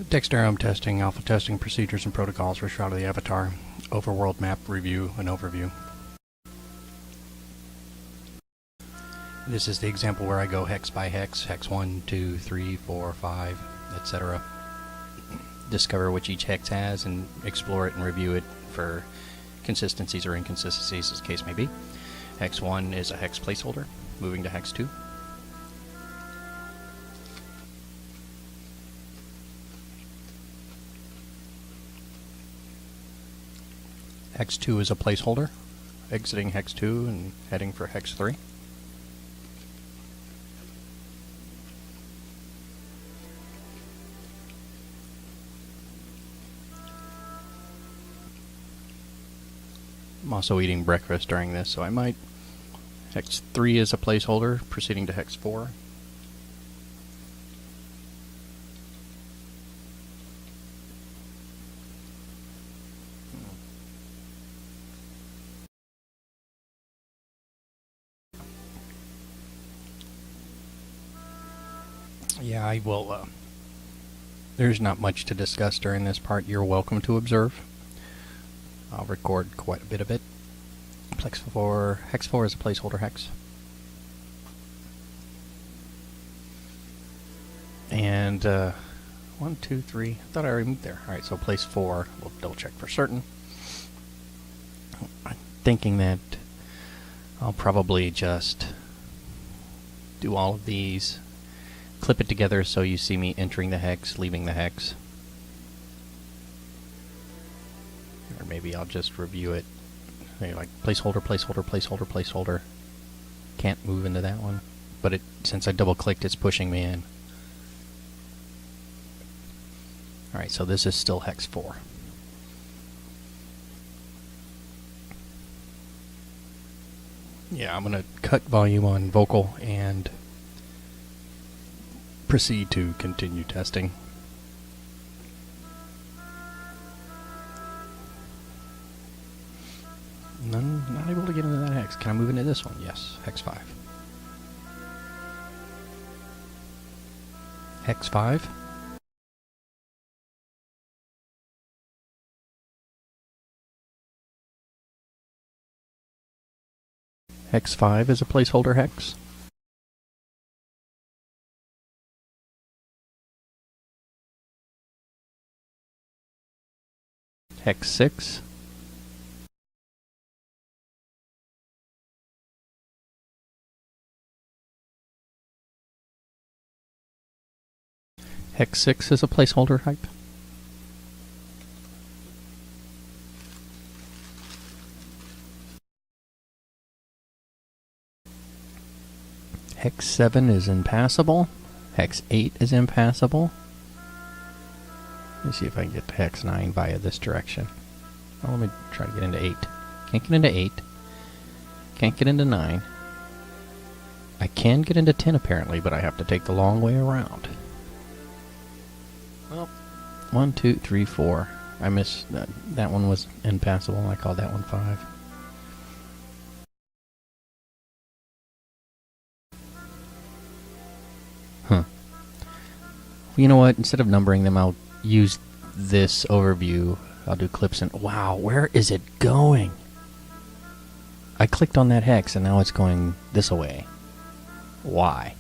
Dexteram Testing, Alpha Testing Procedures and Protocols for Shroud of the Avatar, Overworld Map Review and Overview. This is the example where I go hex by hex, hex 1, 2, 3, 4, 5, etc. Discover which each hex has and explore it and review it for consistencies or inconsistencies as the case may be. Hex 1 is a hex placeholder, moving to hex 2. Hex 2 is a placeholder, exiting hex 2 and heading for hex 3. I'm also eating breakfast during this, so I might... Hex 3 is a placeholder, proceeding to hex 4. Yeah, I will... there's not much to discuss during this part. You're welcome to observe. I'll record quite a bit of it. Hex 4 is a placeholder hex. And 1, 2, 3. I thought I already moved there. Alright, so place 4. We'll double check for certain. I'm thinking that I'll probably just do all of these, clip it together so you see me entering the hex, leaving the hex. Or maybe I'll just review it. Maybe like placeholder, placeholder, placeholder, placeholder. Can't move into that one. But since I double clicked, it's pushing me in. Alright, so this is still hex 4. Yeah, I'm going to cut volume on vocal and proceed to continue testing. Not able to get into that hex. Can I move into this one? Yes, hex 5. Hex 5. Hex 5 is a placeholder hex. Hex 6. Hex 6 is a placeholder type. Hex 7 is impassable. Hex 8 is impassable. Let me see if I can get to hex 9 via this direction. Oh, let me try to get into 8. Can't get into 8. Can't get into 9. I can get into 10 apparently, but I have to take the long way around. Well, 1, 2, 3, 4. I missed that. That one was impassable. I called that one 5. Huh. You know what? Instead of numbering them, I'll use this overview. I'll do clips and... Wow, where is it going? I clicked on that hex and now it's going this way. Why?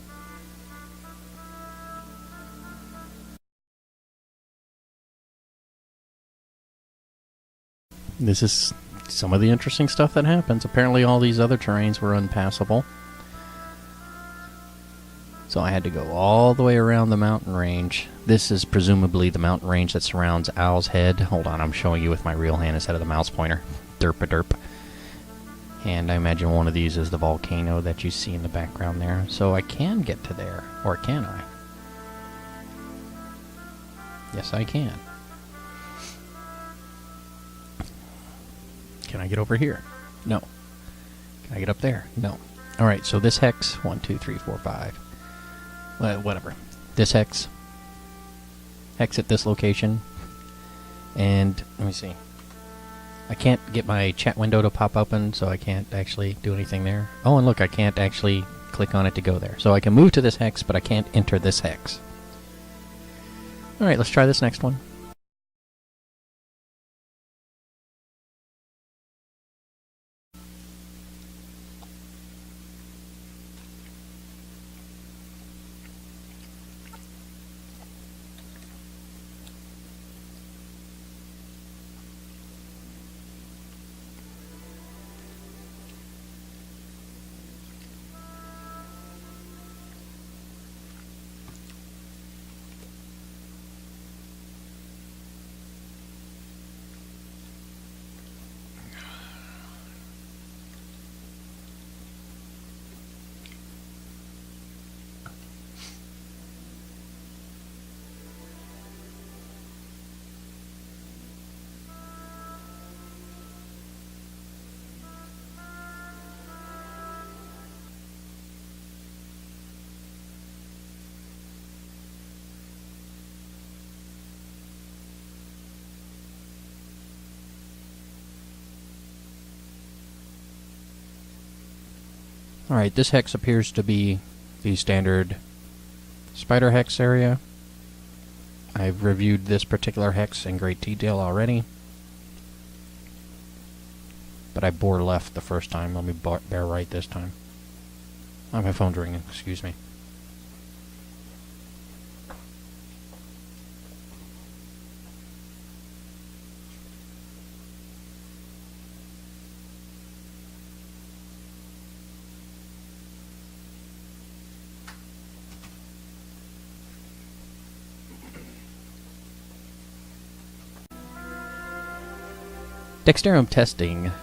This is some of the interesting stuff that happens. Apparently all these other terrains were unpassable. So I had to go all the way around the mountain range. This is presumably the mountain range that surrounds Owl's Head. Hold on, I'm showing you with my real hand instead of the mouse pointer. Derp-a-derp. And I imagine one of these is the volcano that you see in the background there. So I can get to there. Or can I? Yes, I can. Can I get over here? No. Can I get up there? No. Alright, so this hex, 1, 2, 3, 4, 5. Whatever. This hex. Hex at this location. And, let me see. I can't get my chat window to pop open, so I can't actually do anything there. Oh, and look, I can't actually click on it to go there. So I can move to this hex, but I can't enter this hex. Alright, let's try this next one. Alright, this hex appears to be the standard spider hex area. I've reviewed this particular hex in great detail already, but I bore left the first time. Let me bear right this time. Oh, my phone's ringing, excuse me. Dexteram Testing,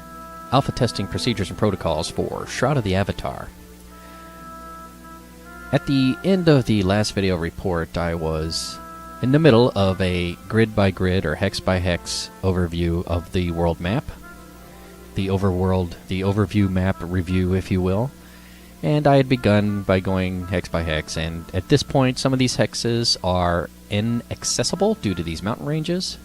alpha testing procedures and protocols for Shroud of the Avatar. At the end of the last video report, I was in the middle of a grid by grid or hex by hex overview of the world map. The Overworld, the overview map review, if you will. And I had begun by going hex by hex, and at this point some of these hexes are inaccessible due to these mountain ranges,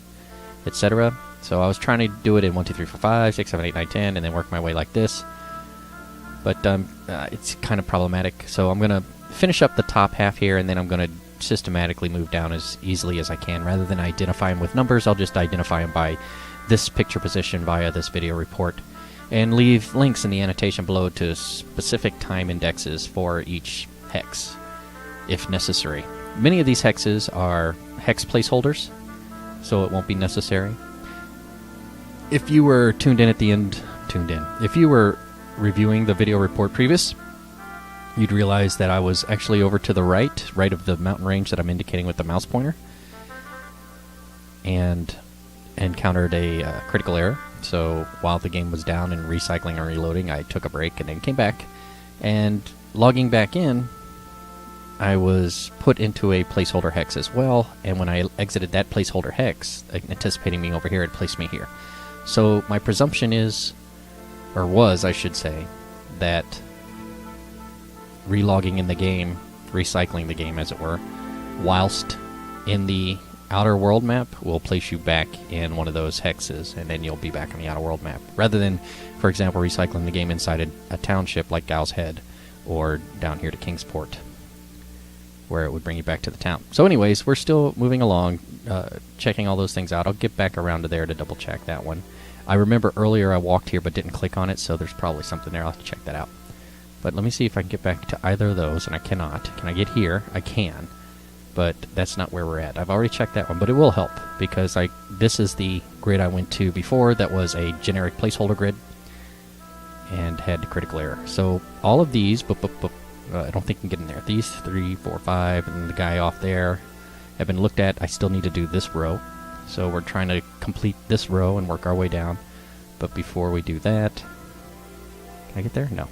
etc. So I was trying to do it in 1, 2, 3, 4, 5, 6, 7, 8, 9, 10, and then work my way like this. But it's kind of problematic. So I'm going to finish up the top half here, and then I'm going to systematically move down as easily as I can. Rather than identify them with numbers, I'll just identify them by this picture position via this video report, and leave links in the annotation below to specific time indexes for each hex, if necessary. Many of these hexes are hex placeholders, so it won't be necessary. If you were tuned in at the end, if you were reviewing the video report previous, you'd realize that I was actually over to the right of the mountain range that I'm indicating with the mouse pointer, and encountered a critical error. So while the game was down and recycling and reloading, I took a break and then came back, and logging back in, I was put into a placeholder hex as well, and when I exited that placeholder hex, anticipating being over here, it placed me here. So my presumption is, or was, I should say, that relogging in the game, recycling the game as it were, whilst in the outer world map will place you back in one of those hexes, and then you'll be back on the outer world map. Rather than, for example, recycling the game inside a township like Gal's Head, or down here to Kingsport, where it would bring you back to the town. So anyways, we're still moving along, checking all those things out. I'll get back around to there to double check that one. I remember earlier I walked here but didn't click on it, so there's probably something there. I'll have to check that out. But let me see if I can get back to either of those, and I cannot. Can I get here? I can, but that's not where we're at. I've already checked that one, but it will help, because this is the grid I went to before that was a generic placeholder grid and had a critical error. So all of these, I don't think I can get in there. These 3, 4, 5, and the guy off there have been looked at. I still need to do this row. So we're trying to complete this row and work our way down. But before we do that, can I get there? No.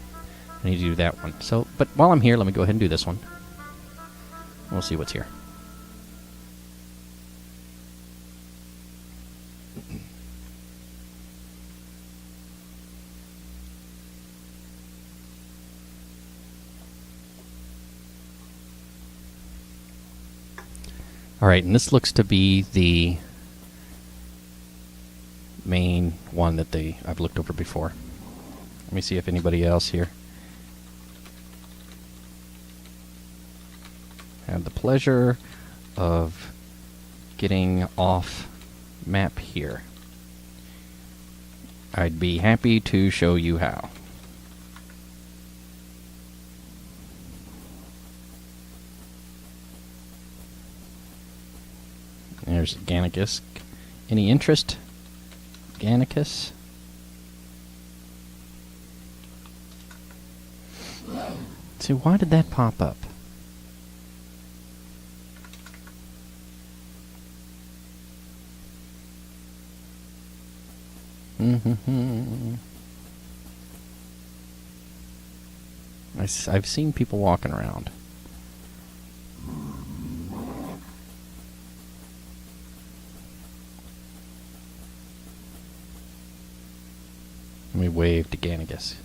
I need to do that one. So, but while I'm here, let me go ahead and do this one. We'll see what's here. Alright, and this looks to be the main one that I've looked over before. Let me see if anybody else here had the pleasure of getting off map here. I'd be happy to show you how. There's Gannicus. Any interest? Gannicus? See, why did that pop up? I've seen people walking around. Let me wave to Gannicus.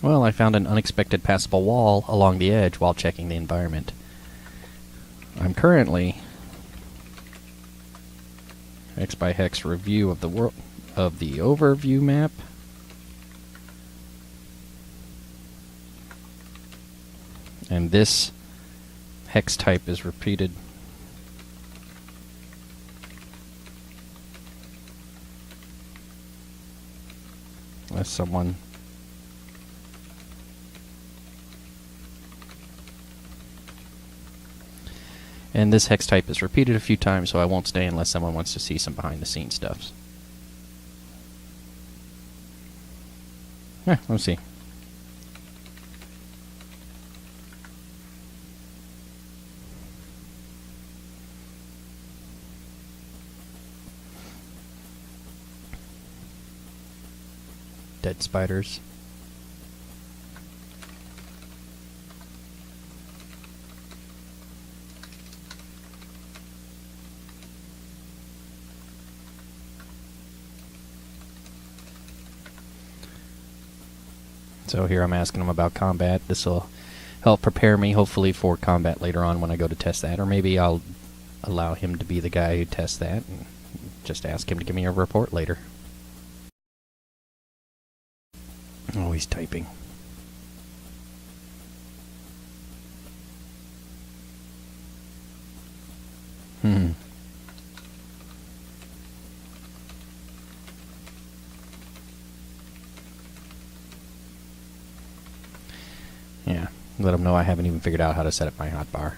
Well, I found an unexpected passable wall along the edge while checking the environment. I'm currently hex by hex review of the overview map. And this hex type is repeated as someone and this hex type is repeated a few times, so I won't stay unless someone wants to see some behind-the-scenes stuff. Let's see. Dead spiders. So here I'm asking them about combat. This will help prepare me, hopefully, for combat later on when I go to test that. Or maybe I'll allow him to be the guy who tests that and just ask him to give me a report later. Oh, he's typing. Yeah, let him know I haven't even figured out how to set up my hotbar.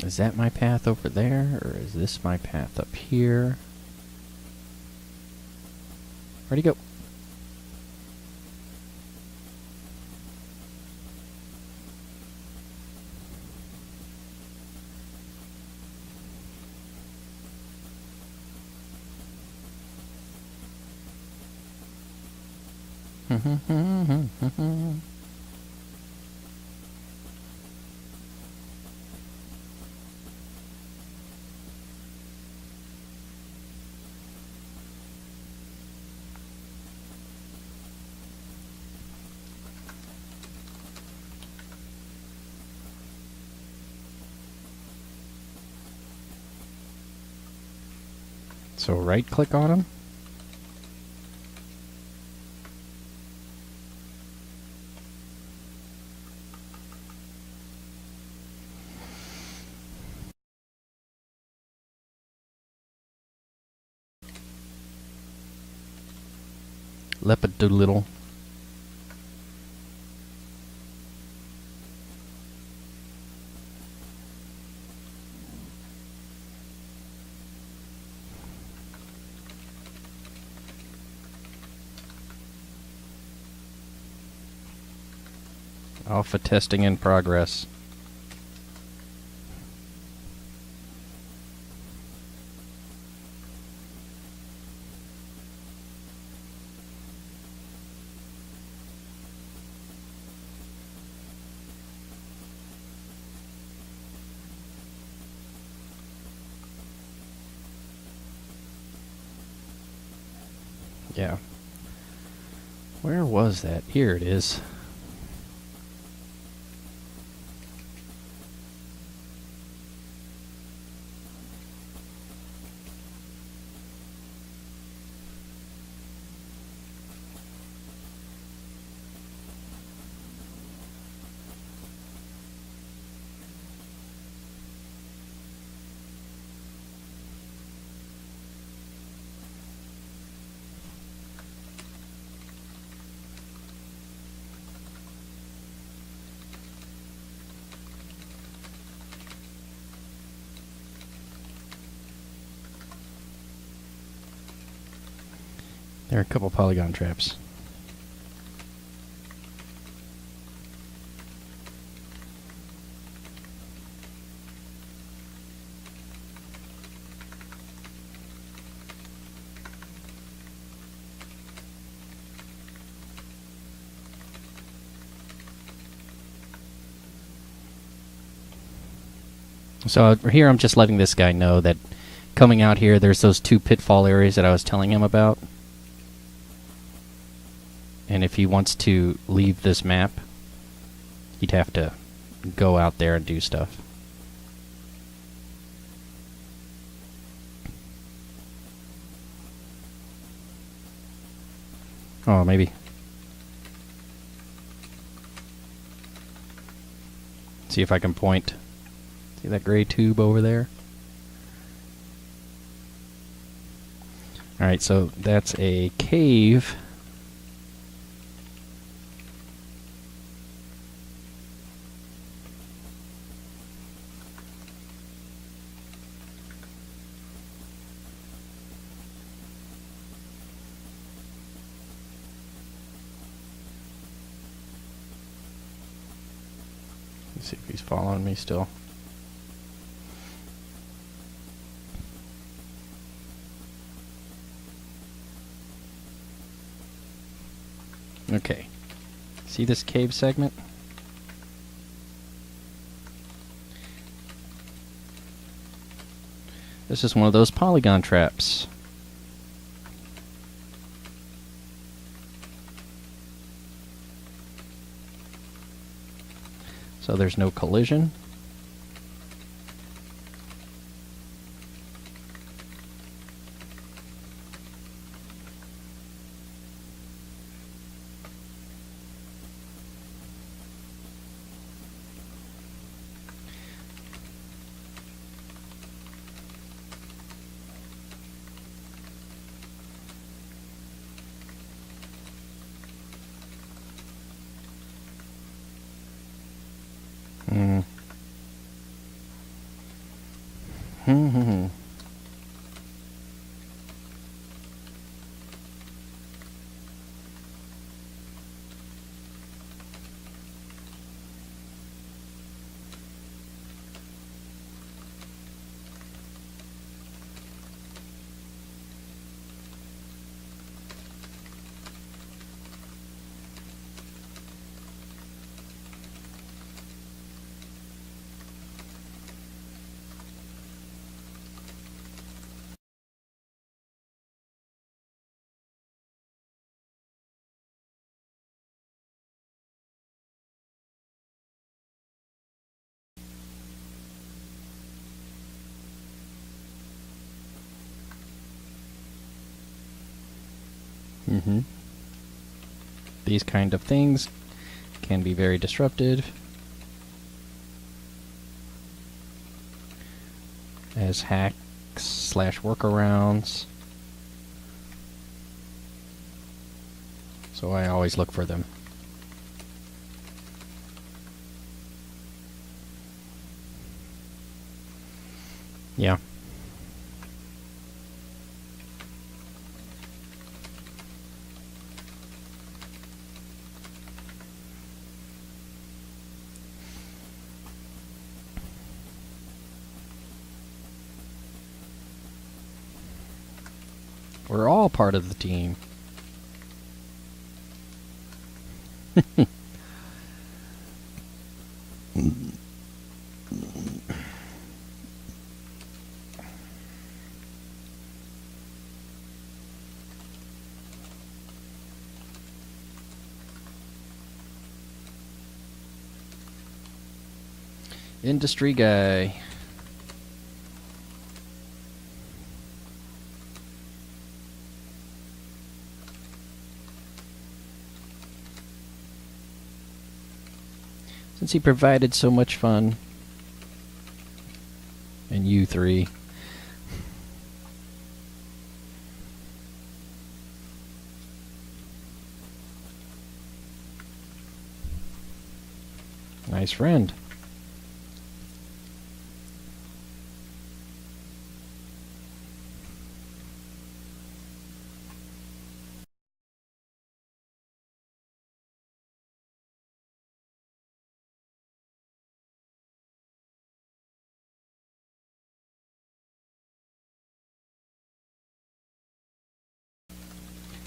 Is that my path over there, or is this my path up here? Where'd he go? So right click on him. Lepadoodle. Alpha testing in progress. Yeah. Where was that? Here it is. There are a couple polygon traps. So here I'm just letting this guy know that coming out here, there's those 2 pitfall areas that I was telling him about. And if he wants to leave this map, he'd have to go out there and do stuff. Oh, maybe. See if I can point. See that gray tube over there? Alright, so that's a cave. Let's see if he's following me still. Okay. See this cave segment? This is one of those polygon traps. So there's no collision. These kind of things can be very disruptive as hacks / workarounds. So I always look for them. Yeah. We're all part of the team. Industry guy. Since he provided so much fun. And you three. Nice friend.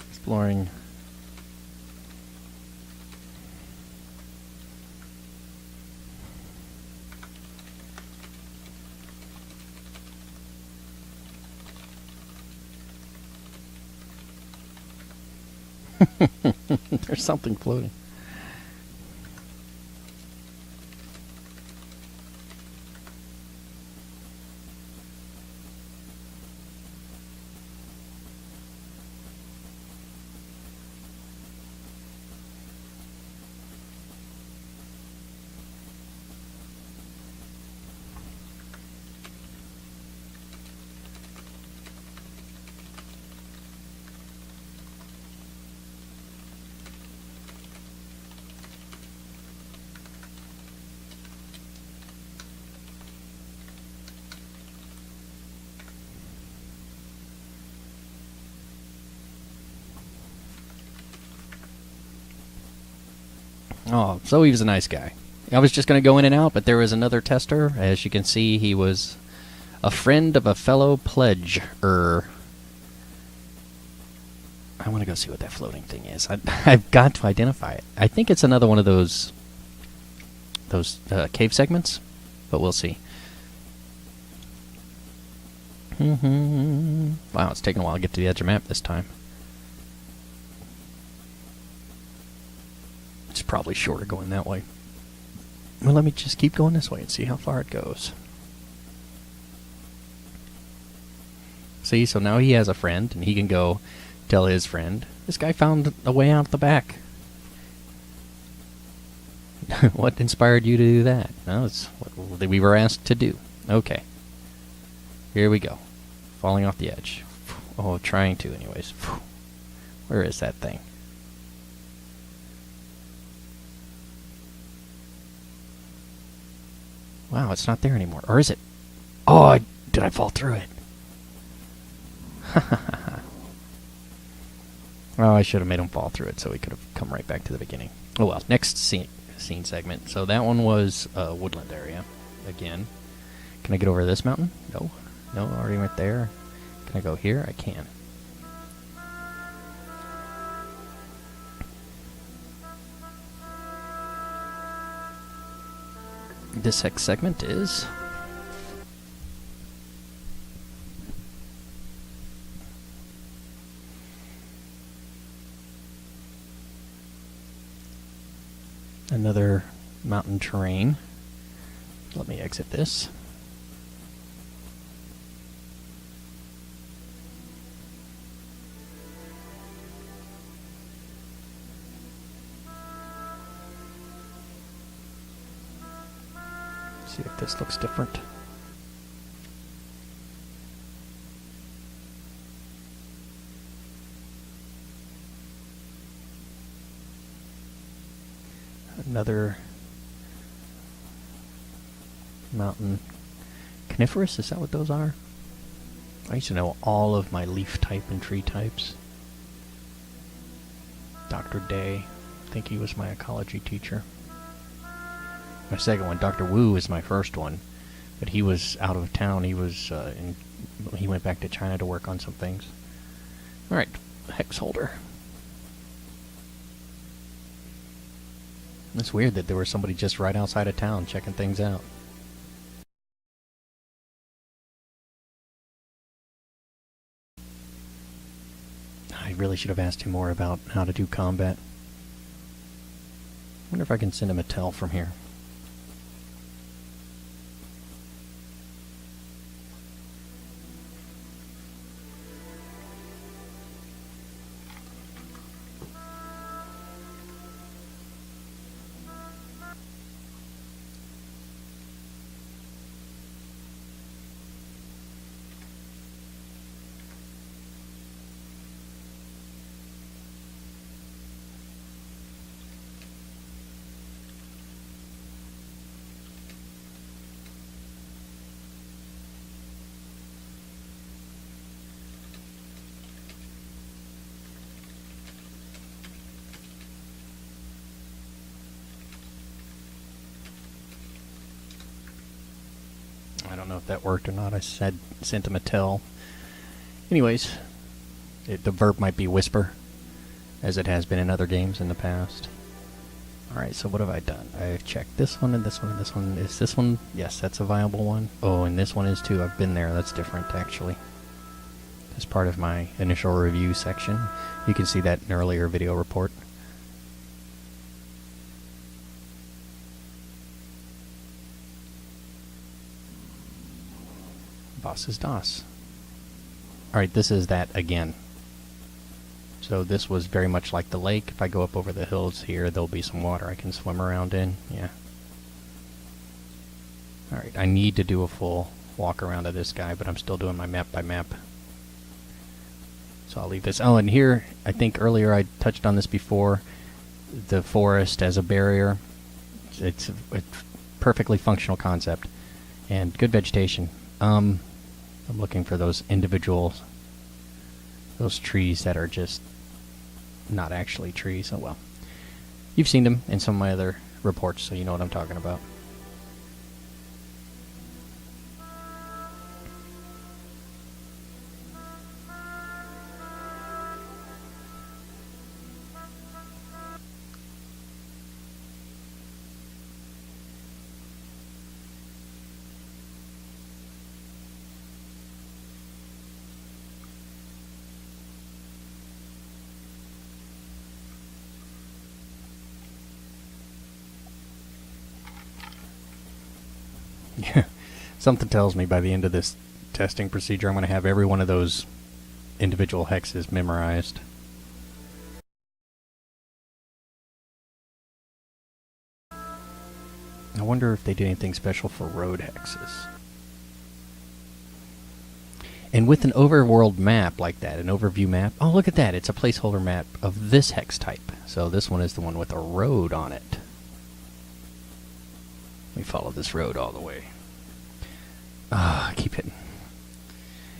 Exploring. There's something floating. Oh, so he was a nice guy. I was just going to go in and out, but there was another tester. As you can see, he was a friend of a fellow pledger. I want to go see what that floating thing is. I've got to identify it. I think it's another one of those cave segments, but we'll see. Wow, it's taking a while to get to the edge of the map this time. It's probably shorter going that way. Well, let me just keep going this way and see how far it goes. See, so now he has a friend, and he can go tell his friend, this guy found a way out the back. What inspired you to do that? No, it's what we were asked to do. Okay. Here we go. Falling off the edge. Oh, trying to anyways. Where is that thing? Wow, it's not there anymore. Or is it? Oh, did I fall through it? Oh, I should have made him fall through it so he could have come right back to the beginning. Oh well, next scene segment. So that one was woodland area. Again. Can I get over this mountain? No. No, already went there. Can I go here? I can. This next segment is another mountain terrain. Let me exit this. See if this looks different. Another mountain coniferous, is that what those are? I used to know all of my leaf type and tree types. Dr. Day, I think he was my ecology teacher. My second one, Dr. Wu, is my first one, but he was out of town. He was he went back to China to work on some things. All right, hex holder. It's weird that there was somebody just right outside of town checking things out. I really should have asked him more about how to do combat. I wonder if I can send him a tell from here. don't know if that worked or not. I sent him a tell. Anyways, the verb might be whisper, as it has been in other games in the past. Alright, so what have I done? I've checked this one and this one and this one. Is this one? Yes, that's a viable one. Oh, and this one is too. I've been there. That's different, actually. As part of my initial review section. You can see that in an earlier video report. Boss is DOS. Alright, this is that again. So this was very much like the lake. If I go up over the hills here, there'll be some water I can swim around in. Yeah. Alright, I need to do a full walk around of this guy, but I'm still doing my map by map. So I'll leave this. Oh, and here, I think earlier I touched on this before, the forest as a barrier. It's a perfectly functional concept. And good vegetation. I'm looking for those individual, those trees that are just not actually trees. Oh well. You've seen them in some of my other reports, so you know what I'm talking about. Yeah, something tells me by the end of this testing procedure I'm going to have every one of those individual hexes memorized. I wonder if they did anything special for road hexes. And with an overworld map like that, an overview map, oh look at that, it's a placeholder map of this hex type. So this one is the one with a road on it. Let me follow this road all the way. Ah, I keep hitting.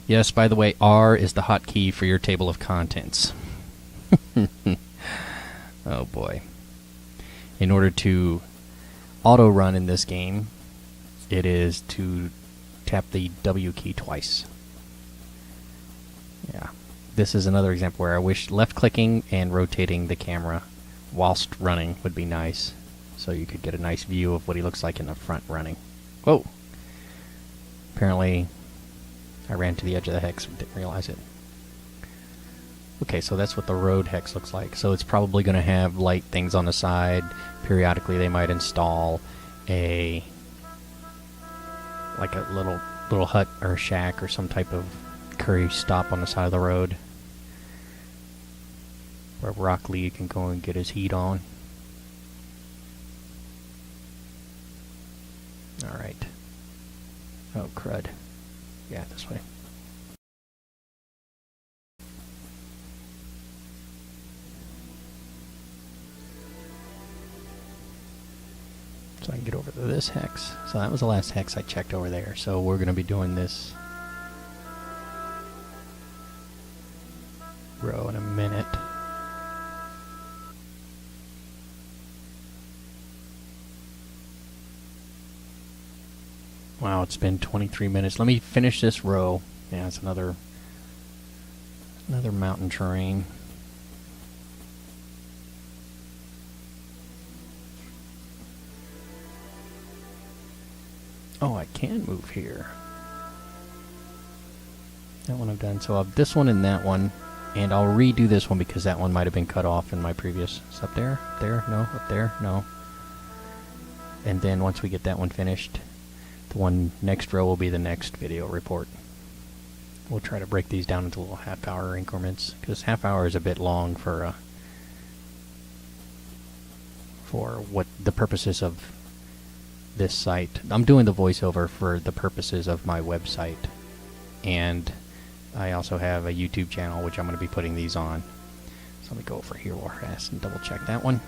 Yes, by the way, R is the hotkey for your table of contents. Oh boy. In order to auto-run in this game, it is to tap the W key twice. Yeah. This is another example where I wish left-clicking and rotating the camera whilst running would be nice. So you could get a nice view of what he looks like in the front running. Whoa! Apparently, I ran to the edge of the hex and didn't realize it. Okay, so that's what the road hex looks like. So it's probably going to have light things on the side. Periodically they might install like a little hut or a shack or some type of curry stop on the side of the road where Rock Lee can go and get his heat on. Alright. Oh, crud. Yeah, this way. So I can get over to this hex. So that was the last hex I checked over there. So we're going to be doing this row in a minute. Wow, it's been 23 minutes. Let me finish this row. Yeah, it's another mountain terrain. Oh, I can move here. That one I've done. So I'll have this one and that one. And I'll redo this one because that one might have been cut off in my previous... It's up there? There? No? Up there? No. And then once we get that one finished, the one next row will be the next video report. We'll try to break these down into little half-hour increments, because half-hour is a bit long for what the purposes of this site. I'm doing the voiceover for the purposes of my website, and I also have a YouTube channel which I'm going to be putting these on. So let me go over here real fast and double check that one.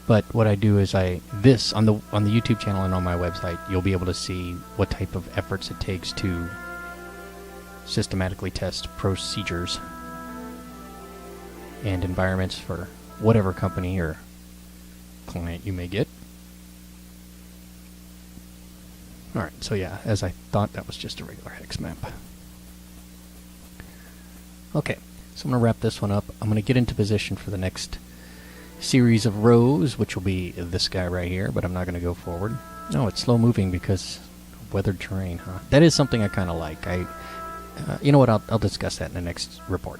But what I do is on the YouTube channel and on my website, you'll be able to see what type of efforts it takes to systematically test procedures and environments for whatever company or client you may get. Alright, so yeah, as I thought, that was just a regular hex map. Okay, so I'm going to wrap this one up. I'm going to get into position for the next series of rows, which will be this guy right here, but I'm not going to go forward. No, it's slow moving because of weathered terrain, huh? That is something I kind of like. You know what, I'll discuss that in the next report.